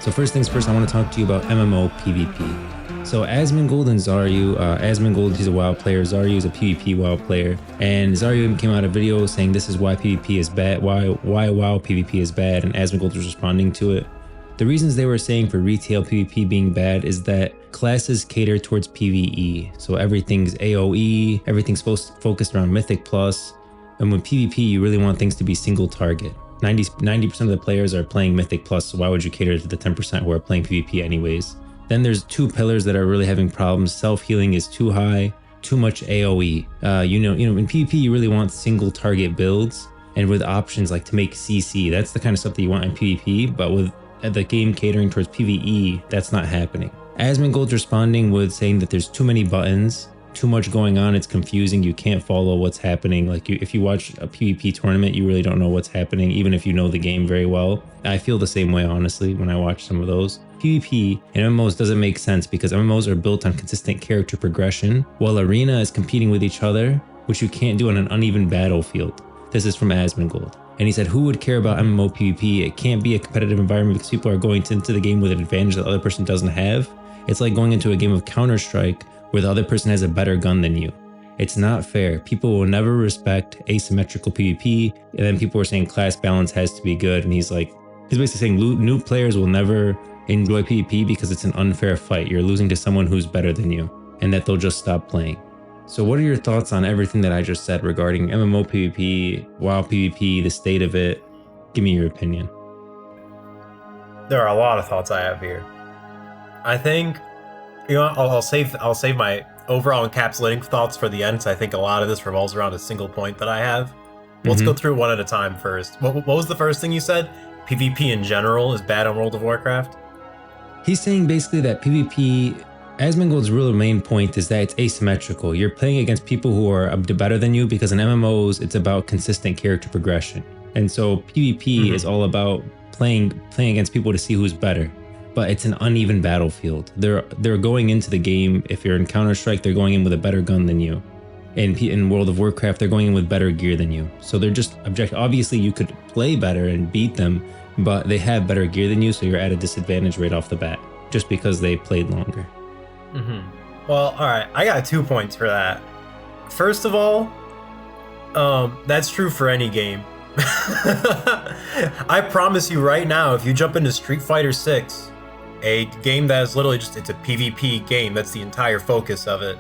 So first things first, I want to talk to you about MMO PvP. So Asmongold and Zaryu, Asmongold, he's a WoW player, Zaryu is a PvP WoW player, and Zaryu came out a video saying this is why PvP is bad, why WoW PvP is bad, and Asmongold was responding to it. The reasons they were saying for retail PvP being bad is that classes cater towards PvE, so everything's AoE, everything's focused around Mythic Plus, and with PvP you really want things to be single target. 90% of the players are playing Mythic Plus, so why would you cater to the 10% who are playing PvP anyways? Then there's two pillars that are really having problems. Self-healing is too high, too much AoE. You know, in PvP you really want single target builds, and with options like to make CC, that's the kind of stuff that you want in PvP, but with the game catering towards PvE, that's not happening. Asmongold's responding with saying that there's too many buttons, too much going on, it's confusing, you can't follow what's happening. Like if you watch a PvP tournament, you really don't know what's happening, even if you know the game very well. I feel the same way, honestly, when I watch some of those. PvP in MMOs doesn't make sense because MMOs are built on consistent character progression, while Arena is competing with each other, which you can't do on an uneven battlefield. This is from Asmongold. And he said, who would care about MMO PvP? It can't be a competitive environment because people are going into the game with an advantage that the other person doesn't have. It's like going into a game of Counter-Strike where the other person has a better gun than you. It's not fair. People will never respect asymmetrical PvP. And then people were saying class balance has to be good. And he's basically saying new players will never enjoy PvP because it's an unfair fight. You're losing to someone who's better than you, and that they'll just stop playing. So what are your thoughts on everything that I just said regarding MMO PvP, WoW PvP, the state of it? Give me your opinion. There are a lot of thoughts I have here. I think, you know, I'll save my overall encapsulating thoughts for the end, because I think a lot of this revolves around a single point that I have. Let's go through one at a time first. What was the first thing you said? PvP in general is bad on World of Warcraft? He's saying basically that PvP, Asmongold's real main point is that it's asymmetrical. You're playing against people who are better than you because in MMOs, it's about consistent character progression. And so PvP is all about playing against people to see who's better. But it's an uneven battlefield. They're going into the game, if you're in Counter-Strike, they're going in with a better gun than you. In World of Warcraft, they're going in with better gear than you. So they're just obviously you could play better and beat them, but they have better gear than you, so you're at a disadvantage right off the bat, just because they played longer. Well, alright, I got 2 points for that. First of all, that's true for any game. I promise you right now, if you jump into Street Fighter 6, a game that is literally it's a PvP game, that's the entire focus of it.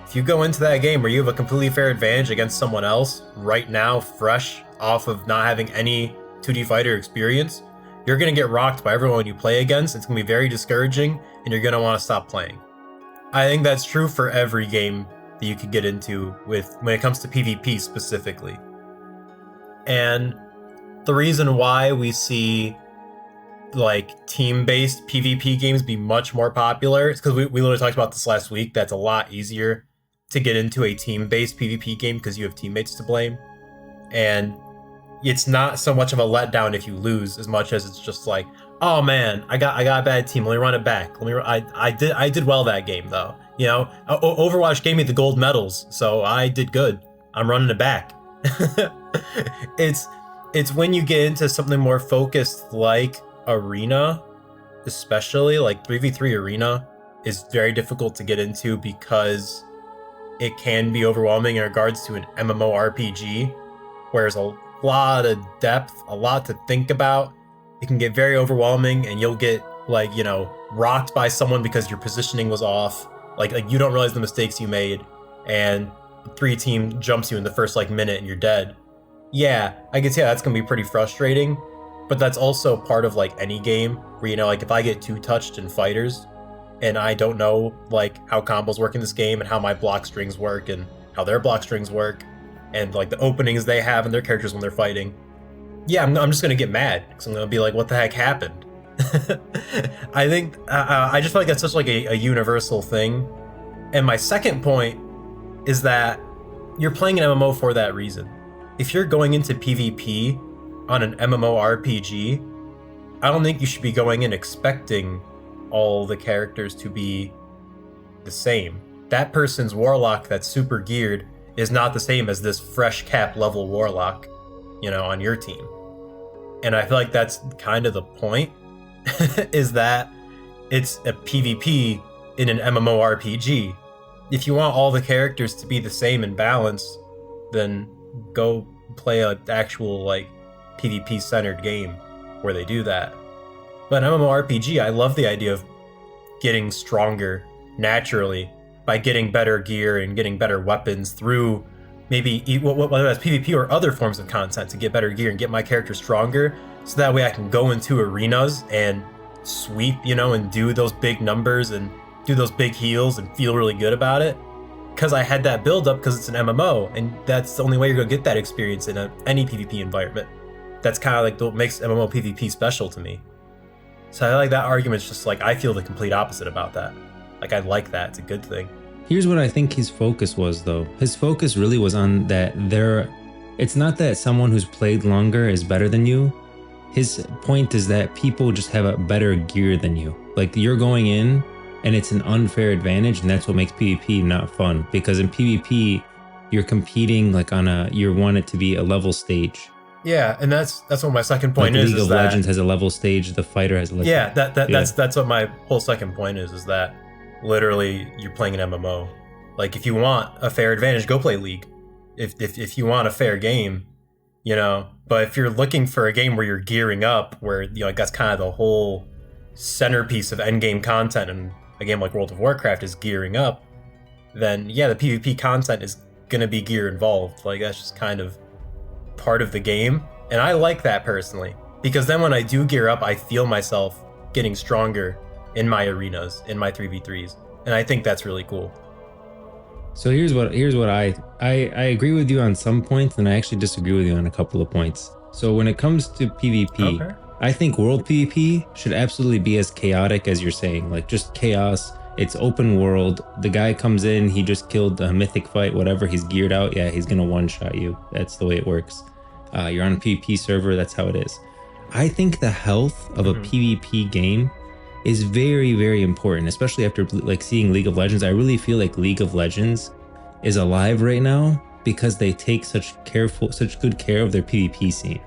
If you go into that game where you have a completely fair advantage against someone else right now, fresh off of not having any 2D fighter experience, you're going to get rocked by everyone you play against. It's going to be very discouraging, and you're going to want to stop playing. I think that's true for every game that you could get into when it comes to PvP specifically. And the reason why we see like team-based PvP games be much more popular is because we literally talked about this last week. That's a lot easier to get into a team-based PvP game because you have teammates to blame. And it's not so much of a letdown if you lose as much as it's just like, oh man, I got a bad team. Let me run it back. I did well that game though. You know, Overwatch gave me the gold medals, so I did good. I'm running it back. It's when you get into something more focused like Arena, especially like 3v3 Arena is very difficult to get into because it can be overwhelming in regards to an MMORPG, where there's a lot of depth, a lot to think about. It can get very overwhelming, and you'll get like, you know, rocked by someone because your positioning was off. Like you don't realize the mistakes you made, and the 3 team jumps you in the first like minute and you're dead. Yeah, I can see how that's gonna be pretty frustrating, but that's also part of like any game where, you know, like if I get 2-touched in fighters and I don't know like how combos work in this game and how my block strings work and how their block strings work and like the openings they have and their characters when they're fighting, yeah, I'm just gonna get mad because I'm gonna be like, what the heck happened? I think I just feel like that's such like a universal thing. And my second point is that you're playing an MMO for that reason. If you're going into PvP on an MMORPG, I don't think you should be going in expecting all the characters to be the same. That person's warlock that's super geared is not the same as this fresh cap level warlock, you know, on your team. And I feel like that's kind of the point. is that it's a PvP in an MMORPG. If you want all the characters to be the same in balance, then go play an actual like PvP centered game where they do that. But MMORPG, I love the idea of getting stronger naturally by getting better gear and getting better weapons through maybe whether that's PvP or other forms of content to get better gear and get my character stronger, so that way I can go into arenas and sweep, and do those big numbers and do those big heals and feel really good about it. Because I had that build up because it's an MMO, and that's the only way you're gonna get that experience in any PvP environment. That's kind of like what makes MMO PvP special to me. So I like that argument's just like, I feel the complete opposite about that. Like, I like that, it's a good thing. Here's what I think his focus was though. His focus really was on that it's not that someone who's played longer is better than you. His point is that people just have a better gear than you. Like, you're going in and it's an unfair advantage, and that's what makes PvP not fun. Because in PvP, you're competing like you want it to be a level stage. Yeah, and that's what my second point like is. League of Legends has a level stage, the fighter has a level. Yeah, that's what my whole second point is that literally you're playing an MMO. Like, if you want a fair advantage, go play League. If you want a fair game, but if you're looking for a game where you're gearing up, where that's kind of the whole centerpiece of endgame content, and a game like World of Warcraft is gearing up, then yeah, the PvP content is gonna be gear involved. Like, that's just kind of part of the game, and I like that personally, because then when I do gear up, I feel myself getting stronger in my arenas, in my 3v3s, and I think that's really cool. So here's what I agree with you on some points, and I actually disagree with you on a couple of points. So when it comes to PvP, okay, I think world PvP should absolutely be as chaotic as you're saying, like just chaos. It's open world. The guy comes in, he just killed a mythic fight, whatever, he's geared out. Yeah, he's gonna one-shot you. That's the way it works. You're on a PvP server, that's how it is. I think the health of a PvP game is very, very important, especially after like seeing League of Legends. I really feel like League of Legends is alive right now because they take such good care of their PvP scene.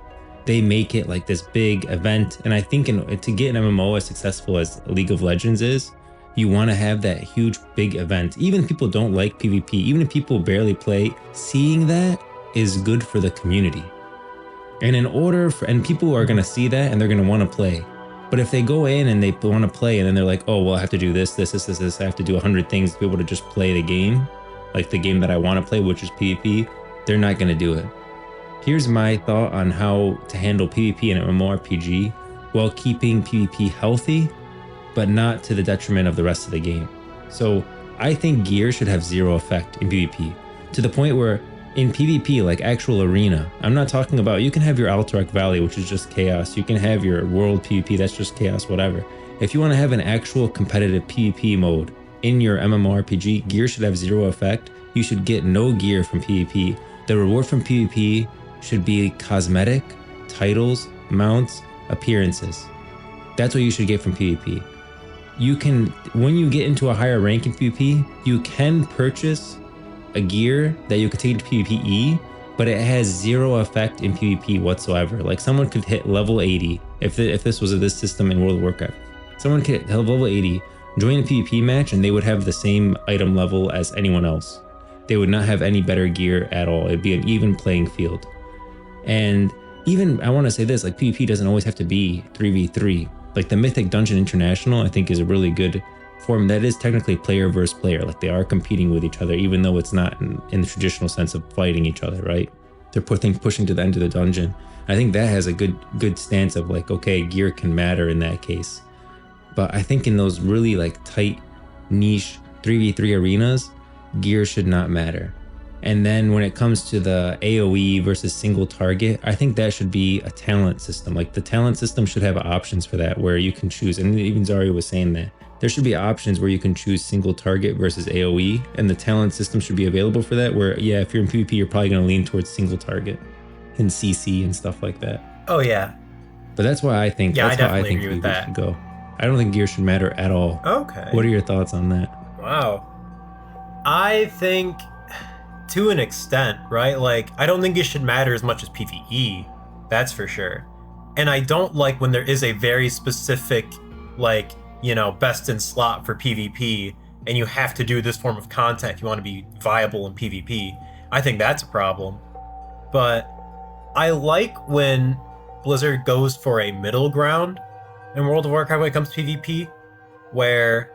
They make it like this big event, and I think to get an MMO as successful as League of Legends is, you want to have that huge big event. Even if people don't like PvP, even if people barely play, seeing that is good for the community. And and people are gonna see that and they're gonna want to play. But if they go in and they want to play and then they're like, oh, well, I have to do this, I have to do 100 things to be able to just play the game, like the game that I want to play, which is PvP, they're not gonna do it. Here's my thought on how to handle PvP in an MMORPG while keeping PvP healthy, but not to the detriment of the rest of the game. So I think gear should have zero effect in PvP, to the point where in PvP, like actual arena, I'm not talking about, you can have your Alterac Valley, which is just chaos. You can have your world PvP, that's just chaos, whatever. If you want to have an actual competitive PvP mode in your MMORPG, gear should have zero effect. You should get no gear from PvP. The reward from PvP should be cosmetic, titles, mounts, appearances. That's what you should get from PvP. You can, when you get into a higher rank in PvP, you can purchase a gear that you could take to PvPE, but it has zero effect in PvP whatsoever. Like, someone could hit level 80, if this was this system in World of Warcraft. Someone could hit level 80, join a PvP match, and they would have the same item level as anyone else. They would not have any better gear at all. It'd be an even playing field. And even, I want to say this, like, PvP doesn't always have to be 3v3. Like, the Mythic Dungeon International, I think, is a really good form that is technically player versus player. Like, they are competing with each other, even though it's not in the traditional sense of fighting each other, right? They're pushing to the end of the dungeon. I think that has a good stance of like, okay, gear can matter in that case. But I think in those really like tight niche 3v3 arenas, gear should not matter. And then when it comes to the AoE versus single target, I think that should be a talent system. Like, the talent system should have options for that, where you can choose, and even Zarya was saying that there should be options where you can choose single target versus AoE, and the talent system should be available for that, where, yeah, if you're in PvP, you're probably going to lean towards single target and CC and stuff like that. Oh yeah. But that's why I think, yeah, that's how I think PvP should go. I don't think gear should matter at all. Okay. What are your thoughts on that? Wow. I think to an extent, right? Like, I don't think it should matter as much as PvE. That's for sure. And I don't like when there is a very specific, like, you know, best in slot for PvP, and you have to do this form of content if you want to be viable in PvP. I think that's a problem. But I like when Blizzard goes for a middle ground in World of Warcraft when it comes to PvP, where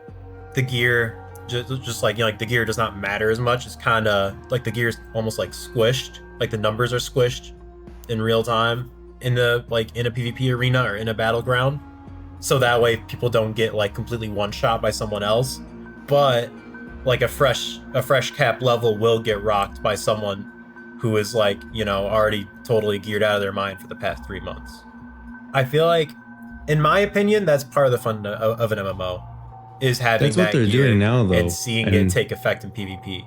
the gear just like, you know, like the gear does not matter as much. It's kind of like the gear's almost like squished, like the numbers are squished in real time in the like in a PvP arena or in a battleground, so that way people don't get like completely one shot by someone else. But like a fresh cap level will get rocked by someone who is like, you know, already totally geared out of their mind for the past 3 months. I feel like, in my opinion, that's part of the fun of an MMO, is having That's what that they're gear doing now, though, and seeing and it take effect in PvP.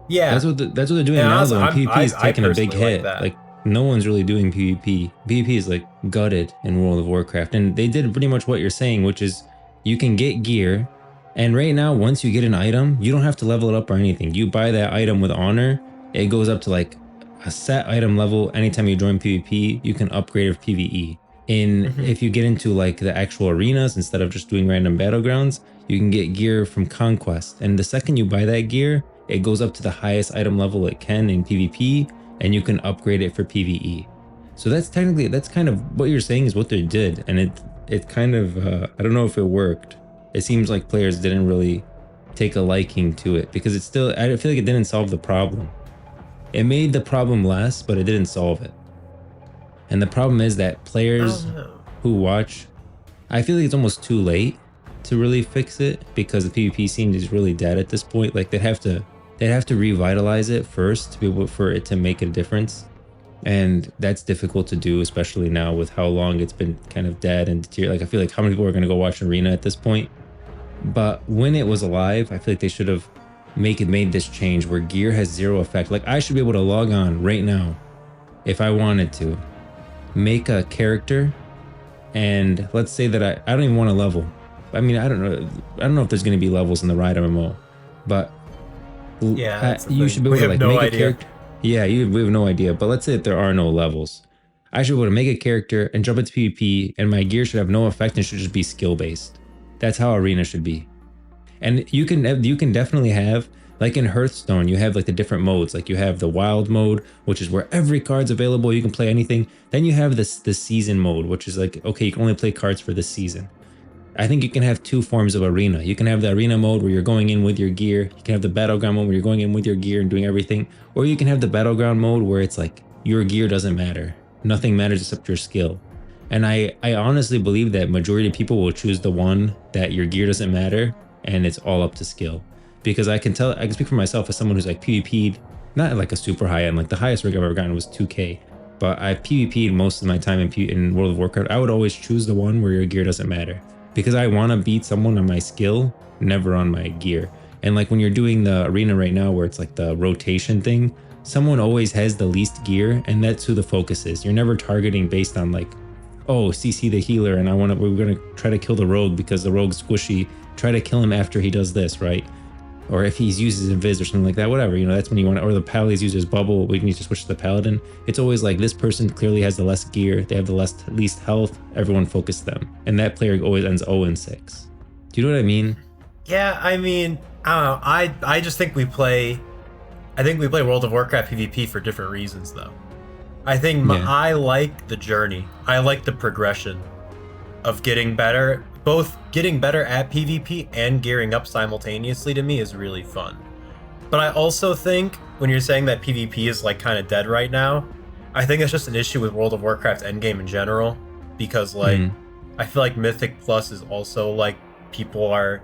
Yeah, that's what they're doing and now, honestly, though. And PvP is I taking a big personally hit. that. Like no one's really doing PvP. PvP is like gutted in World of Warcraft, and they did pretty much what you're saying, which is you can get gear, and right now once you get an item, you don't have to level it up or anything. You buy that item with honor, it goes up to like a set item level. Anytime you join PvP, you can upgrade of PvE. If you get into like the actual arenas instead of just doing random battlegrounds, you can get gear from conquest, and the second you buy that gear, it goes up to the highest item level it can in PvP, and you can upgrade it for PvE. So that's kind of what you're saying is what they did, and it kind of I don't know if it worked. It seems like players didn't really take a liking to it, because it's still, I feel like it didn't solve the problem. It made the problem less, but it didn't solve it. And the problem is that players who watch, I feel like it's almost too late to really fix it, because the PvP scene is really dead at this point. Like they'd have to revitalize it first to be able for it to make a difference. And that's difficult to do, especially now with how long it's been kind of dead and deteriorated. Like I feel like how many people are going to go watch Arena at this point? But when it was alive, I feel like they should have made this change where gear has zero effect. Like I should be able to log on right now if I wanted to, make a character, and let's say that I don't even want to level. I mean, I don't know if there's going to be levels in the RiotMMO, but Yeah, you should be able to like make a character. Yeah, we have no idea. But let's say that there are no levels. I should be able to make a character and jump into PvP, and my gear should have no effect and should just be skill based. That's how Arena should be. And you can definitely have, like in Hearthstone, you have like the different modes. Like you have the wild mode, which is where every card's available, you can play anything. Then you have the season mode, which is like, okay, you can only play cards for this season. I think you can have two forms of Arena. You can have the Arena mode where you're going in with your gear. You can have the Battleground mode where you're going in with your gear and doing everything. Or you can have the Battleground mode where it's like your gear doesn't matter. Nothing matters except your skill. And I honestly believe that majority of people will choose the one that your gear doesn't matter and it's all up to skill. Because I can speak for myself as someone who's like PvP'd, not like a super high end, like the highest rig I've ever gotten was 2K. But I PvP'd most of my time in World of Warcraft. I would always choose the one where your gear doesn't matter, because I want to beat someone on my skill, never on my gear. And like when you're doing the Arena right now where it's like the rotation thing, someone always has the least gear, and that's who the focus is. You're never targeting based on like, oh, CC the healer and we're gonna try to kill the rogue because the rogue's squishy, try to kill him after he does this, right? Or if he uses invis or something like that, whatever, you know, that's when you want to, or the paladin uses bubble, we need to switch to the paladin. It's always like this person clearly has the less gear, they have the least health, everyone focus them. And that player always ends 0-6. Do you know what I mean? Yeah, I mean, I don't know. I just think we play World of Warcraft PvP for different reasons, though. I think I like the journey. I like the progression of getting better. Both getting better at PvP and gearing up simultaneously to me is really fun. But I also think when you're saying that PvP is like kind of dead right now, I think it's just an issue with World of Warcraft endgame in general, because like I feel like Mythic Plus is also like people are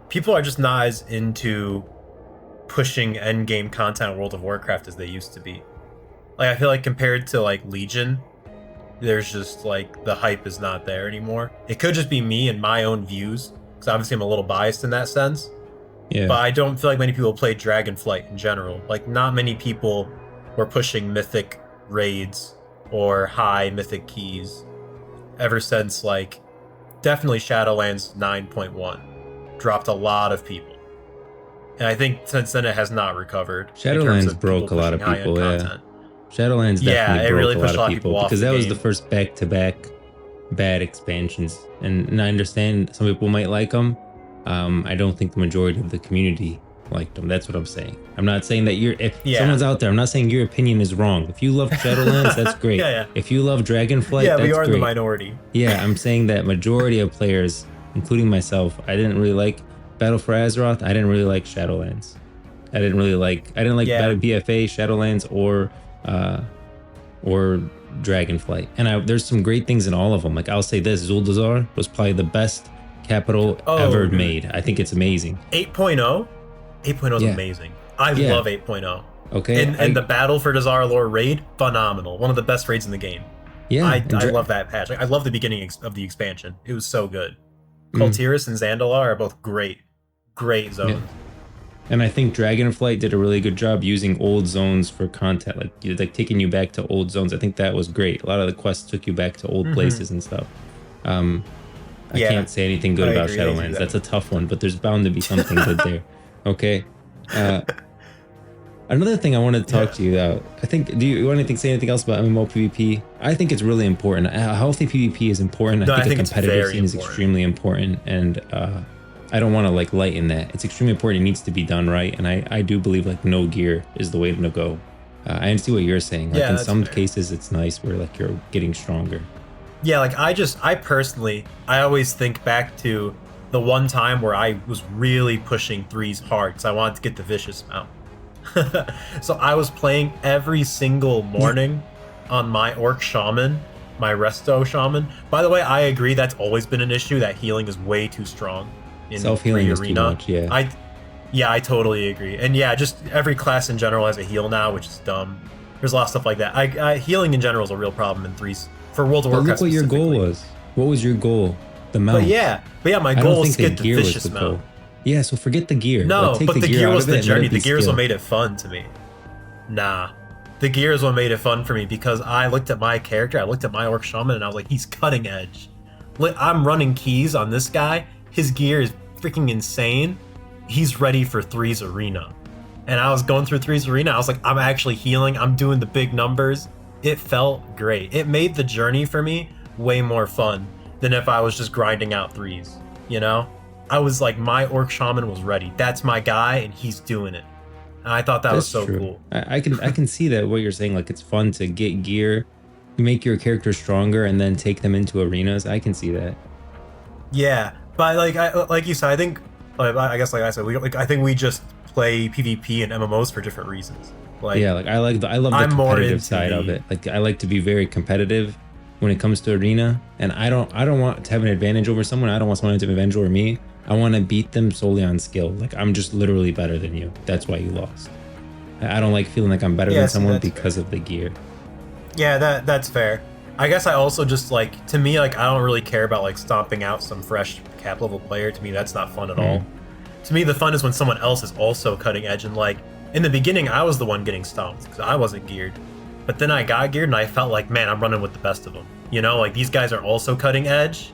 just not as into pushing endgame content in World of Warcraft as they used to be. Like I feel like compared to like Legion, there's just like the hype is not there anymore. It could just be me and my own views, because obviously I'm a little biased in that sense. Yeah. But I don't feel like many people play Dragonflight in general. Like not many people were pushing mythic raids or high mythic keys ever since like definitely Shadowlands 9.1 dropped a lot of people. And I think since then it has not recovered. Shadowlands broke a lot of people, yeah. Content. Shadowlands Yeah, definitely it broke really a pushed lot of people off because the that was the game. first back-to-back bad expansions, and I understand some people might like them. I don't think the majority of the community liked them. That's what I'm saying. I'm not saying that if Yeah. someone's out there, I'm not saying your opinion is wrong. If you love Shadowlands, that's great. Yeah. If you love Dragonflight, Yeah, we that's are in the great. minority. Yeah, I'm saying that majority of players, including myself, I didn't really like Battle for Azeroth. I didn't really like Shadowlands. I didn't like Yeah. Battle BFA, Shadowlands, or Dragonflight. And there's some great things in all of them. Like I'll say this, Zuldazar was probably the best capital Oh, ever dude. made. I think it's amazing. 8.0? 8.0 is Yeah. amazing. I Yeah. love 8.0. Okay. And the Battle for Dazar Lore raid, phenomenal. One of the best raids in the game. Yeah. I love that patch. Like, I love the beginning of the expansion. It was so good. Mm. Kultiris and Zandalar are both great. Great zones. Yeah. And I think Dragonflight did a really good job using old zones for content, like taking you back to old zones. I think that was great. A lot of the quests took you back to old places and stuff. I can't say anything good about Shadowlands. That's a tough one, but there's bound to be something good there. Okay. Another thing I wanted to talk to you about. I think. Do you want to say anything else about MMO PvP? I think it's really important. A healthy PvP is important. I think a competitive scene is extremely important, and I don't want to like lighten that. It's extremely important. It needs to be done right, and I do believe like no gear is the way to go. I see what you're saying. Like in some cases, it's nice where like you're getting stronger. Yeah, like I personally, I always think back to the one time where I was really pushing threes hard because I wanted to get the vicious mount. So I was playing every single morning on my Orc Shaman, my Resto Shaman. By the way, I agree that's always been an issue, that healing is way too strong in self-healing is too much, yeah. I totally agree. And yeah, just every class in general has a heal now, which is dumb. There's a lot of stuff like that. Healing in general is a real problem in threes for World of Warcraft. Look what your goal was. What was your goal? The mount. But yeah, my goal was to get the vicious mount. Yeah, so forget the gear. No, like, but the gear was the journey. The gear is skill. what made it fun to me. Nah. The gear is what made it fun for me because I looked at my character, I looked at my Orc Shaman, and I was like, he's cutting edge. I'm running keys on this guy. His gear is freaking insane. He's ready for threes arena. And I was going through threes arena. I was like, I'm actually healing. I'm doing the big numbers. It felt great. It made the journey for me way more fun than if I was just grinding out threes, you know? I was like, my Orc Shaman was ready. That's my guy, and he's doing it. And I thought that was so cool. I can see that what you're saying. Like, it's fun to get gear, make your character stronger, and then take them into arenas. I can see that. Yeah, but like you said, I think, I guess like I said, I think we just play PvP and MMOs for different reasons. Like, yeah, like I love the competitive side of it. Like, I like to be very competitive when it comes to arena, and I don't want to have an advantage over someone. I don't want someone to have an advantage over me. I want to beat them solely on skill. Like, I'm just literally better than you. That's why you lost. I don't like feeling like I'm better than someone because of the gear. Yeah, that's fair. I guess I also just like, to me, like, I don't really care about like stomping out some fresh cap level player. To me, that's not fun at all. To me, the fun is when someone else is also cutting edge. And like, in the beginning, I was the one getting stomped because I wasn't geared. But then I got geared and I felt like, man, I'm running with the best of them. You know, like, these guys are also cutting edge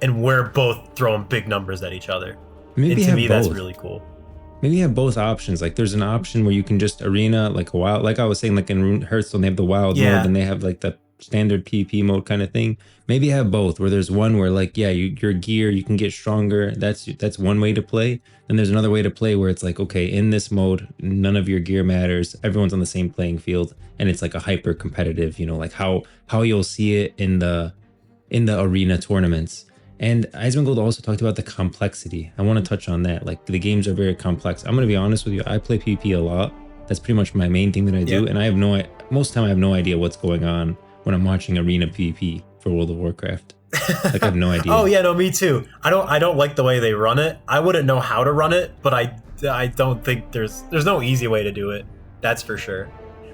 and we're both throwing big numbers at each other. Maybe and to me, that's really cool. Maybe you have both options. Like, there's an option where you can just arena, like a wild, like I was saying, like in Hearthstone, they have the wild mode and they have like the standard PvP mode kind of thing. Maybe you have both, where there's one where like, yeah, your gear, you can get stronger. That's one way to play. And there's another way to play where it's like, okay, in this mode, none of your gear matters. Everyone's on the same playing field. And it's like a hyper competitive, you know, like how you'll see it in the arena tournaments. And Asmongold also talked about the complexity. I want to touch on that. Like, the games are very complex. I'm going to be honest with you. I play PvP a lot. That's pretty much my main thing that I do. And I have most of the time I have no idea what's going on when I'm watching arena PvP for World of Warcraft. Like, I have no idea. Oh yeah, no, me too. I don't like the way they run it. I wouldn't know how to run it, but I don't think there's no easy way to do it. That's for sure.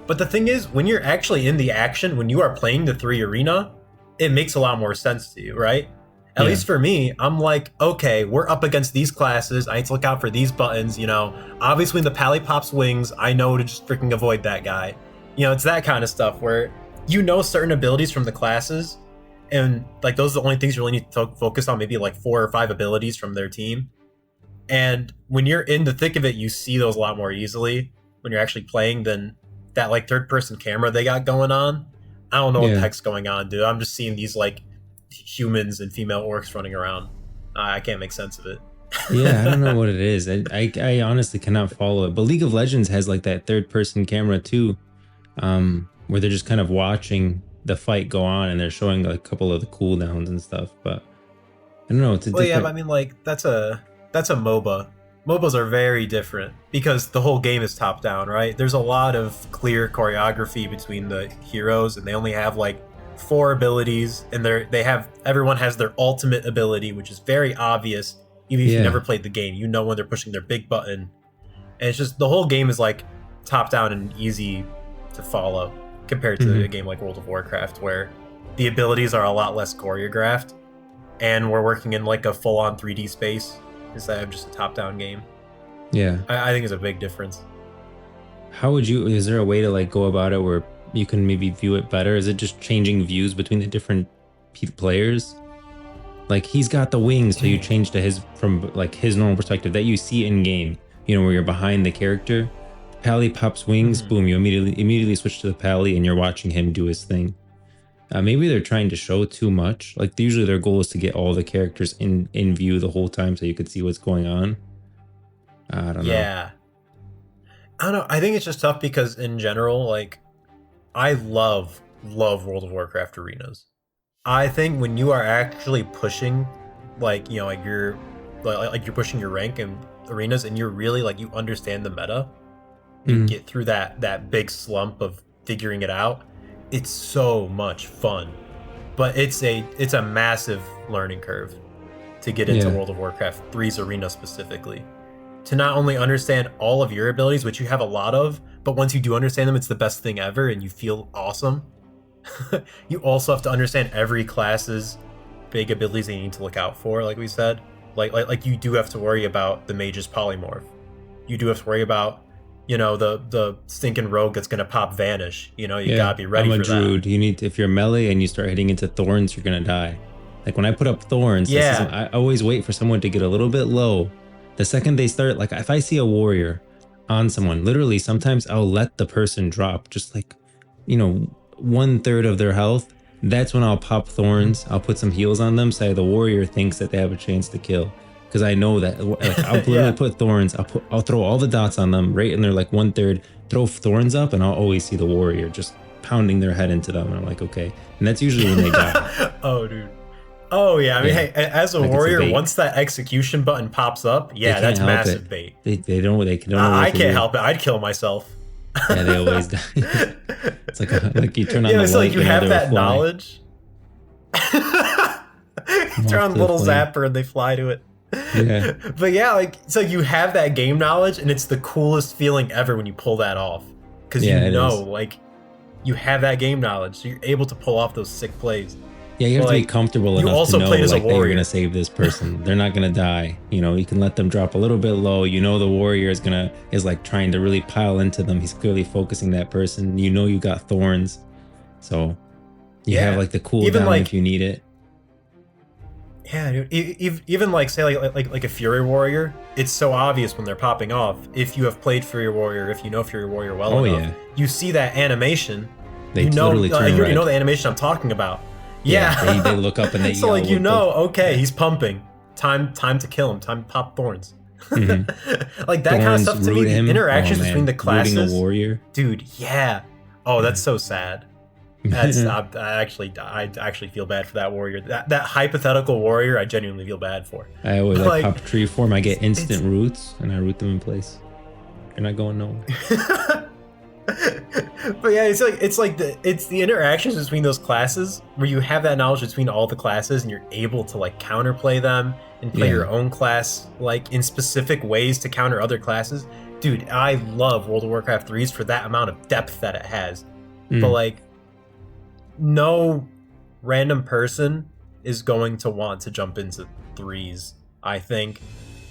But the thing is, when you're actually in the action, when you are playing the 3 arena, it makes a lot more sense to you, right? At least for me, I'm like, okay, we're up against these classes. I need to look out for these buttons, you know. Obviously, when the pally pops wings, I know to just freaking avoid that guy. You know, it's that kind of stuff where you know certain abilities from the classes, and like those are the only things you really need to focus on, maybe like 4 or 5 abilities from their team. And when you're in the thick of it, you see those a lot more easily when you're actually playing than that like third person camera they got going on. I don't know what the Yeah. heck's going on, dude. I'm just seeing these like humans and female orcs running around. I can't make sense of it. Yeah, I don't know what it is. I honestly cannot follow it. But League of Legends has like that third person camera too, where they're just kind of watching the fight go on and they're showing like a couple of the cooldowns and stuff. But I don't know. It's a Well, yeah, different. but I mean, like that's a MOBA. MOBAs are very different because the whole game is top down, right? There's a lot of clear choreography between the heroes, and they only have like 4 abilities, and everyone has their ultimate ability, which is very obvious. Even if you Yeah. never played the game, you know when they're pushing their big button, and it's just the whole game is like top down and easy to follow compared to Mhm. a game like World of Warcraft, where the abilities are a lot less choreographed, and we're working in like a full-on 3D space instead of just a top-down game. Yeah. I think it's a big difference. How would you? Is there a way to like go about it where you can maybe view it better? Is it just changing views between the different players? Like he's got the wings, so you change to his from like his normal perspective that you see in game. You know, where you're behind the character. Pally pops wings, boom! You immediately switch to the Pally, and you're watching him do his thing. Maybe they're trying to show too much. Like usually their goal is to get all the characters in view the whole time, so you could see what's going on. I don't know. Yeah. I don't know. I think it's just tough because in general, like, I love World of Warcraft arenas. I think when you are actually pushing, like, you know, like you're pushing your rank in arenas, and you're really like you understand the meta, you get through that big slump of figuring it out. It's so much fun, but it's a massive learning curve to get into World of Warcraft 3's arena specifically. To not only understand all of your abilities, which you have a lot of, but once you do understand them, it's the best thing ever and you feel awesome. You also have to understand every class's big abilities that you need to look out for, like we said. Like you do have to worry about the mage's polymorph. You do have to worry about, you know, the stinking rogue that's gonna pop vanish. You know, you gotta be ready for that. I'm a druid. You need to, if you're melee and you start hitting into thorns, you're gonna die. Like when I put up thorns, I always wait for someone to get a little bit low. The second they start, like if I see a warrior on someone, literally sometimes I'll let the person drop just like, you know, 1/3 of their health. That's when I'll pop thorns. I'll put some heals on them so the warrior thinks that they have a chance to kill. Because I know that, like, I'll literally put thorns. I'll throw all the dots on them right in their like 1/3. Throw thorns up, and I'll always see the warrior just pounding their head into them. And I'm like, okay. And that's usually when they die. Oh, dude. Oh yeah. I mean, hey, as a like warrior, once that execution button pops up, yeah, that's massive bait. They don't. I can't help it. I'd kill myself. Yeah, they always die. It's like you turn on the light. It's like you have that fly. knowledge. You turn on the little zapper and they fly to it. Yeah. But yeah, like, so you have that game knowledge, and it's the coolest feeling ever when you pull that off, because you know, like, you have that game knowledge, so you're able to pull off those sick plays. Yeah, you have to be comfortable enough to know like that you're gonna save this person. They're not gonna die. You know, you can let them drop a little bit low. You know, the warrior is like trying to really pile into them. He's clearly focusing that person. You know, you got thorns, so you have like the cooldown like, if you need it. Yeah, dude. Even like say like a Fury Warrior, it's so obvious when they're popping off. If you have played Fury Warrior, if you know Fury Warrior well enough, you see that animation. They totally turn red. You know the animation I'm talking about. Yeah, they look up and they so like okay, he's pumping. Time to kill him. Time to pop thorns. Like that kind of stuff to me. The interactions between the classes. Rooting a warrior, dude. Yeah. Oh, that's so sad. That's I actually feel bad for that warrior. That hypothetical warrior, I genuinely feel bad for. I always like pop tree form. I get instant roots and I root them in place. You're not going nowhere. But yeah, it's the interactions between those classes where you have that knowledge between all the classes and you're able to like counterplay them and play your own class like in specific ways to counter other classes. Dude, I love World of Warcraft 3's for that amount of depth that it has. But like, no random person is going to want to jump into 3's, I think,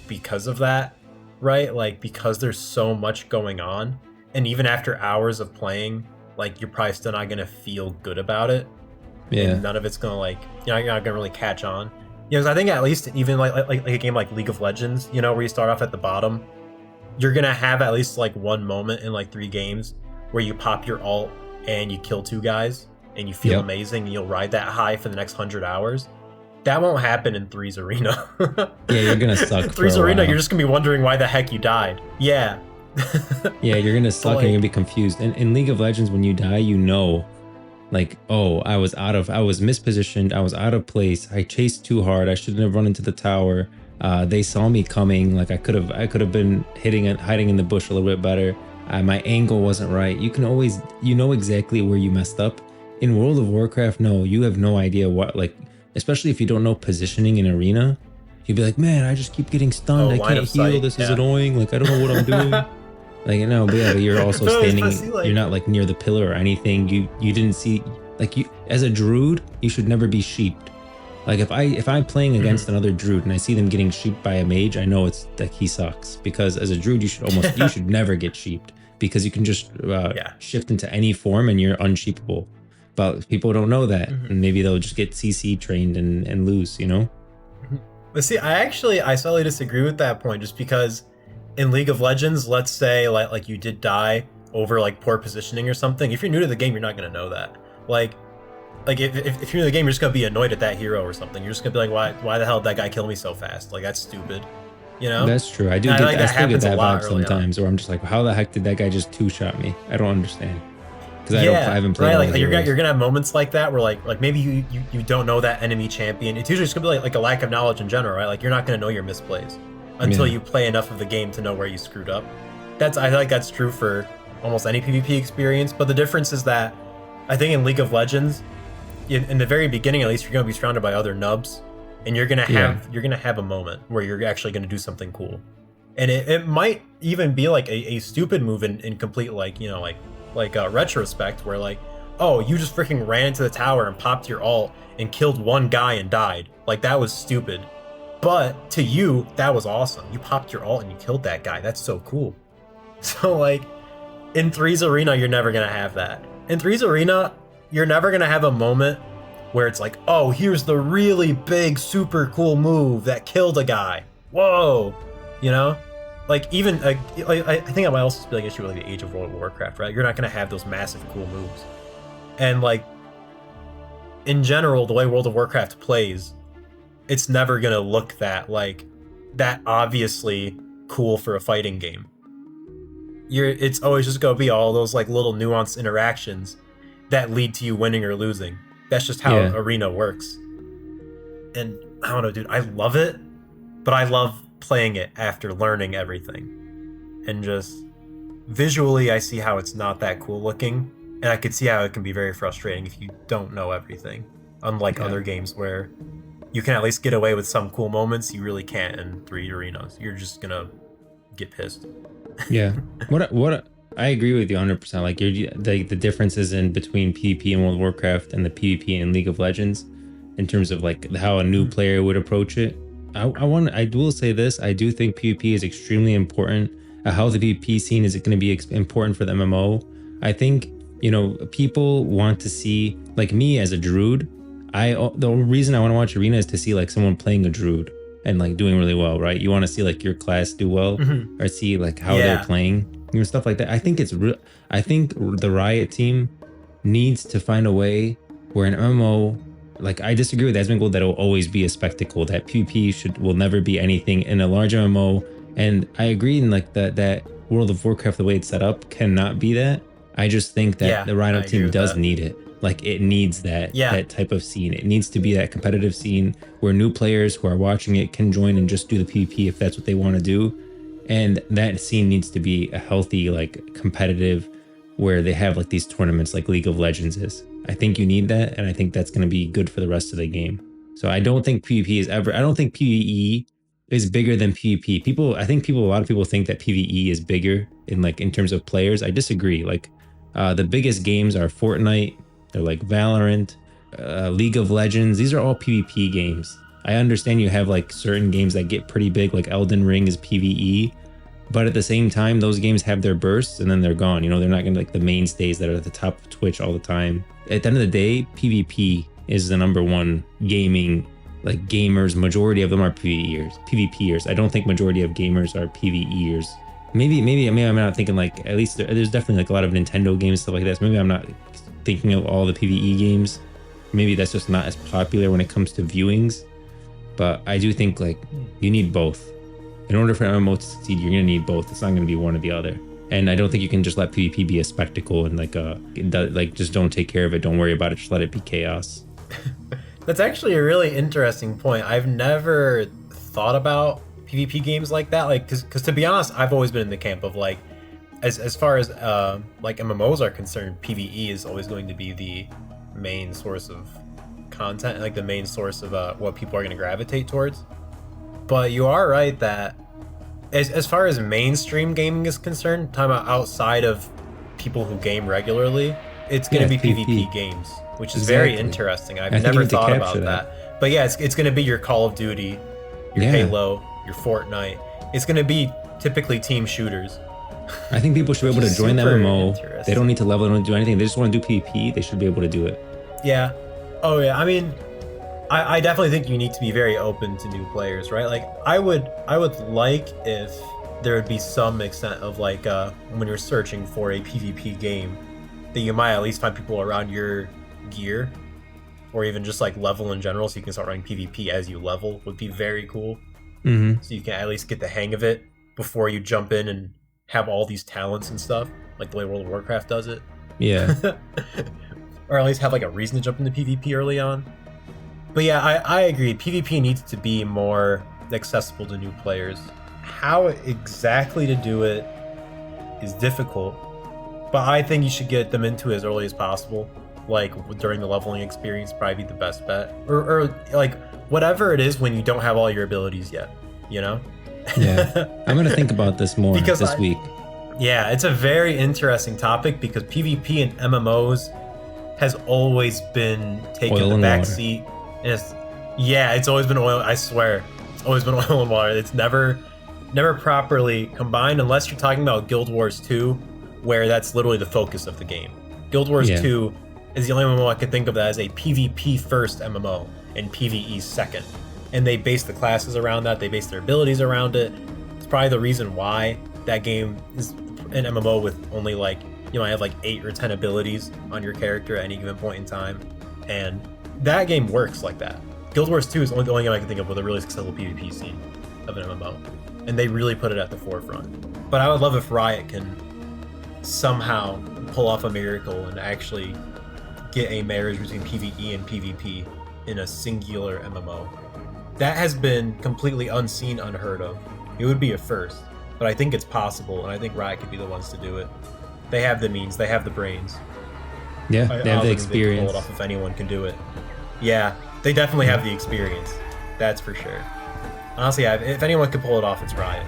because of that, right? Like, because there's so much going on, and even after hours of playing, like, you're probably still not gonna feel good about it. Yeah. And none of it's gonna like, you're not gonna really catch on. You know, 'cause I think at least even like a game like League of Legends, you know, where you start off at the bottom, you're gonna have at least like one moment in like 3 games where you pop your ult and you kill 2 guys and you feel Yep. amazing and you'll ride that high for the next 100 hours. That won't happen in 3's Arena. Yeah, you're gonna suck. 3's Arena, you're just gonna be wondering why the heck you died. Yeah. Yeah, you're gonna suck Like- and you're gonna be confused. And in League of Legends, when you die, you know, like, oh, I was mispositioned, I was out of place, I chased too hard, I shouldn't have run into the tower. They saw me coming, like I could have been hiding in the bush a little bit better. My angle wasn't right. You can always, you know exactly where you messed up. In World of Warcraft, no, you have no idea what, like, especially if you don't know positioning in Arena, you'd be like, man, I just keep getting stunned, I can't heal, this is annoying, like I don't know what I'm doing. Like, no, but yeah, you're also standing, you're not like near the pillar or anything. You didn't see, like, you as a druid, you should never be sheeped. Like if I'm playing against another druid and I see them getting sheeped by a mage, I know it's like he sucks, because as a druid you should never get sheeped, because you can just shift into any form and you're unsheepable. But people don't know that, and maybe they'll just get CC trained and lose, you know? But see, I slightly disagree with that point, just because in League of Legends, let's say like you did die over like poor positioning or something. If you're new to the game, you're not gonna know that. Like if you're new to the game, you're just gonna be annoyed at that hero or something. You're just gonna be like, why the hell did that guy kill me so fast? Like, that's stupid. You know? That's true. I still get that vibe sometimes, where I'm just like, how the heck did that guy just 2-shot me? I don't understand. Because I haven't played. Right, like you're gonna have moments like that where like maybe you don't know that enemy champion. It's usually just gonna be like a lack of knowledge in general, right? Like you're not gonna know your misplays until you play enough of the game to know where you screwed up. I feel like that's true for almost any PvP experience. But the difference is that I think in League of Legends, in the very beginning at least, you're gonna be surrounded by other nubs, and you're gonna have a moment where you're actually gonna do something cool, and it might even be like a stupid move in complete like retrospect, where like, oh, you just freaking ran into the tower and popped your ult and killed 1 guy and died. Like, that was stupid. But to you, that was awesome. You popped your ult and you killed that guy. That's so cool. So like, in 3's Arena, you're never gonna have that. In 3's Arena, you're never gonna have a moment where it's like, oh, here's the really big, super cool move that killed a guy. Whoa, you know? Like, even I think that might also be like an issue with like the Age of World of Warcraft, right? You're not gonna have those massive cool moves. And like, in general, the way World of Warcraft plays, it's never gonna look that obviously cool for a fighting game. It's always just gonna be all those like little nuanced interactions that lead to you winning or losing. That's just how Arena works. And I don't know, dude, I love it, but I love playing it after learning everything. And just visually, I see how it's not that cool looking, and I could see how it can be very frustrating if you don't know everything. Unlike other games where you can at least get away with some cool moments, you really can't in 3 arenas. You're just gonna get pissed. Yeah. What I agree with you 100%. Like, the differences in between PvP in World of Warcraft and the PvP in League of Legends, in terms of like how a new player would approach it. I will say this. I do think PvP is extremely important. How the PvP scene is going to be important for the MMO. I think, you know, people want to see, like me as a druid. The reason I want to watch Arena is to see like someone playing a druid and like doing really well, right? You want to see like your class do well, or see like how they're playing, you know, stuff like that. I think I think the Riot team needs to find a way where an MMO, like, I disagree with Asmongold that it will always be a spectacle, that PvP will never be anything in a large MMO. And I agree in like that World of Warcraft, the way it's set up, cannot be that. I just think that the Riot team does need it. Like, it needs that type of scene. It needs to be that competitive scene where new players who are watching it can join and just do the PvP if that's what they want to do. And that scene needs to be a healthy, like, competitive, where they have like these tournaments like League of Legends is. I think you need that, and I think that's going to be good for the rest of the game. So I don't think PvP I don't think PvE is bigger than PvP. A lot of people think that PvE is bigger in terms of players. I disagree. Like, the biggest games are Fortnite, they're like Valorant, League of Legends. These are all PvP games. I understand you have like certain games that get pretty big, like Elden Ring is PvE, but at the same time, those games have their bursts and then they're gone. You know, they're not gonna be like the mainstays that are at the top of Twitch all the time. At the end of the day, PvP is the #1 gaming, like, gamers. Majority of them are PvPers. I don't think majority of gamers are PvEers. maybe I'm not thinking like, at least there's definitely like a lot of Nintendo games, stuff like this. Maybe I'm not thinking of all the PvE games. Maybe that's just not as popular when it comes to viewings. But I do think like you need both. In order for MMO to succeed, you're gonna need both. It's not gonna be one or the other. And I don't think you can just let PvP be a spectacle and like just don't take care of it. Don't worry about it. Just let it be chaos. That's actually a really interesting point. I've never thought about PvP games like that. Like, because to be honest, I've always been in the camp of like, as far as like MMOs are concerned, PvE is always going to be the main source of content, like the main source of what people are going to gravitate towards. But you are right that as far as mainstream gaming is concerned, talking about outside of people who game regularly, it's going to be PvP games, which is very interesting. I've never thought about that. But yeah, it's going to be your Call of Duty, your Halo, your Fortnite. It's going to be typically team shooters. I think people should be able to join the MMO. They don't need to level, they don't do anything. They just want to do PvP. They should be able to do it. Yeah. Oh yeah. I mean, I definitely think you need to be very open to new players, right? Like I would like if there would be some extent of like when you're searching for a PvP game, that you might at least find people around your gear, or even just like level in general, so you can start running PvP as you level would be very cool. Mm-hmm. So you can at least get the hang of it before you jump in and have all these talents and stuff, like the way World of Warcraft does it. Yeah. Or at least have like a reason to jump into PvP early on. But yeah, I agree. PvP needs to be more accessible to new players. How exactly to do it is difficult, but I think you should get them into it as early as possible. Like during the leveling experience, probably be the best bet. Or like whatever it is when you don't have all your abilities yet, you know? Yeah. I'm going to think about this more this week. Yeah, it's a very interesting topic because PvP and MMOs has always been taking the back seat. It's always been oil. I swear, it's always been oil and water. It's never properly combined unless you're talking about Guild Wars 2, where that's literally the focus of the game. Guild Wars 2 is the only MMO I could think of that as a PvP first MMO and PvE second. And they base the classes around that. They base their abilities around it. It's probably the reason why that game is an MMO with only like, you might have like 8 or 10 abilities on your character at any given point in time. And that game works like that. Guild Wars 2 is the only game I can think of with a really successful PvP scene of an MMO. And they really put it at the forefront. But I would love if Riot can somehow pull off a miracle and actually get a marriage between PvE and PvP in a singular MMO. That has been completely unseen, unheard of. It would be a first, but I think it's possible, and I think Riot could be the ones to do it. They have the means, they have the brains. Yeah, they have the experience. They can pull it off if anyone can do it. Yeah, they definitely have the experience. That's for sure. Honestly, if anyone could pull it off, it's Riot.